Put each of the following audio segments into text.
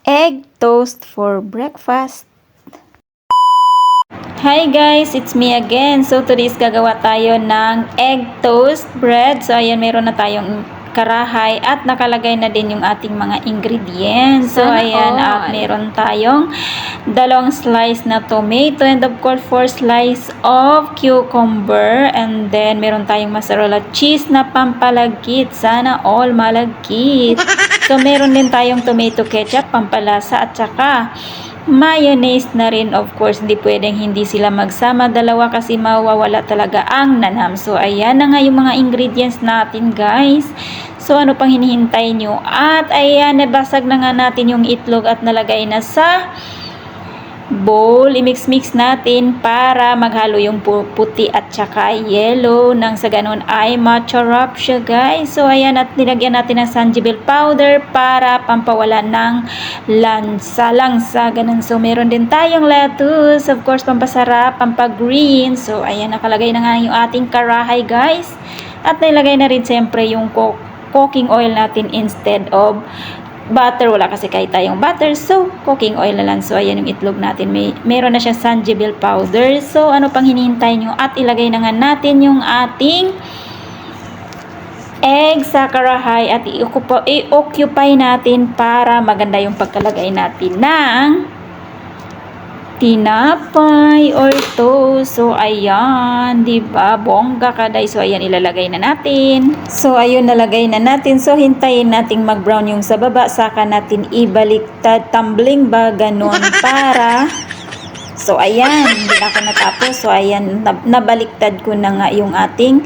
egg toast for breakfast. Hi guys, it's me again. So today is gagawa tayo ng egg toast bread. So ayan, meron na tayong karahay at nakalagay na din yung ating mga ingredients. So ayan, at meron tayong dalawang slice na tomato and of course 4 slice of cucumber, and then meron tayong mozzarella cheese na pampalagkit. Sana all malagkit. So meron din tayong tomato ketchup pampalasa at saka mayonnaise na rin, of course. Hindi pwedeng hindi sila magsama dalawa kasi mawawala talaga ang nanam. So ayan na nga yung mga ingredients natin guys. So ano pang hinihintay nyo? At ayan, nabasag na nga natin yung itlog at nalagay na sa bowl. I-mix-mix natin para maghalo yung puti at saka yellow, nang sa ganun ay macharap siya guys. So ayan, at nilagyan natin ng sanjibel powder para pampawala ng langsa, ganun. So meron din tayong lettuce, of course pampasarap, pampagreen. So ayan, nakalagay na nga yung ating karahay guys. At nilagay na rin siyempre yung cooking oil natin instead of butter. Wala kasi kahit tayong butter, so cooking oil na lang. So ayan yung itlog natin, meron na siya sanjibel powder. So ano pang hinihintay nyo? At ilagay na nga natin yung ating egg sa karahay at i-occupy natin para maganda yung pagkalagay natin ng tinapay or toast. So ayan, diba, bongga kaday. So ayan, ilalagay na natin. So ayun, nalagay na natin. So hintayin nating mag-brown yung sa baba, saka natin ibaliktad, tumbling ba, ganun, para so ayan, hindi na ako natapos. So ayan, nabaliktad ko na nga yung ating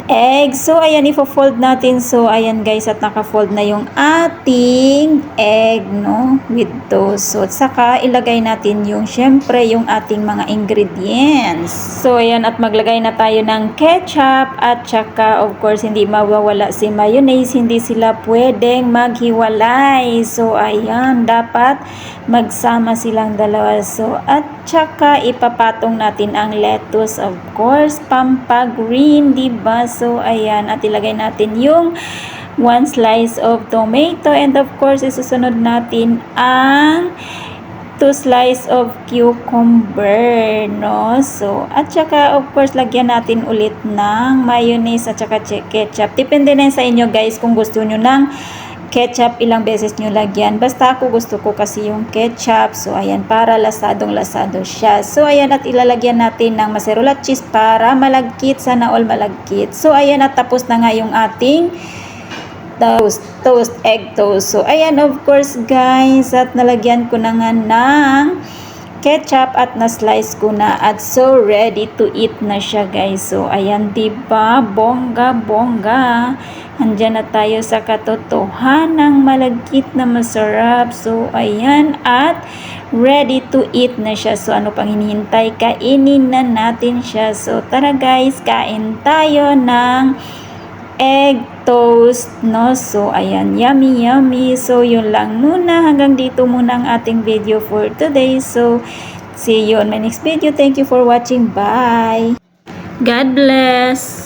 egg. So ayan, ifo-fold natin. So ayan guys, at naka-fold na yung ating egg, no, with toast. So at saka ilagay natin yung syempre yung ating mga ingredients. So ayan, at maglagay na tayo ng ketchup at saka of course hindi mawawala si mayonnaise. Hindi sila pwedeng maghiwalay. So ayan, dapat magsama silang dalawa. So at saka ipapatong natin ang lettuce, of course, pampagreen, diba? So ayan, at ilagay natin yung 1 slice of tomato, and of course isusunod natin ang 2 slice of cucumber, no? So at saka of course lagyan natin ulit ng mayonnaise at saka ketchup. Depende na sa inyo guys kung gusto nyo ng ketchup, ilang beses nyo lagyan. Basta ako gusto ko kasi yung ketchup. So ayan, para lasado siya. So ayan, at ilalagyan natin ng mozzarella cheese para malagkit. Sana all malagkit. So ayan, at tapos na nga yung ating egg toast. So ayan, of course guys, at nalagyan ko na nga ng ketchup at na-slice ko na, at so ready to eat na siya guys. So ayan, diba, bongga. Andyan na tayo sa katotohanang malagkit na masarap. So ayan, at ready to eat na siya. So ano pang hinihintay? Kainin na natin siya. So tara guys, kain tayo ng egg toast, no? So ayan, yummy. So yun lang muna, hanggang dito muna ang ating video for today. So see you on my next video. Thank you for watching. Bye. God bless.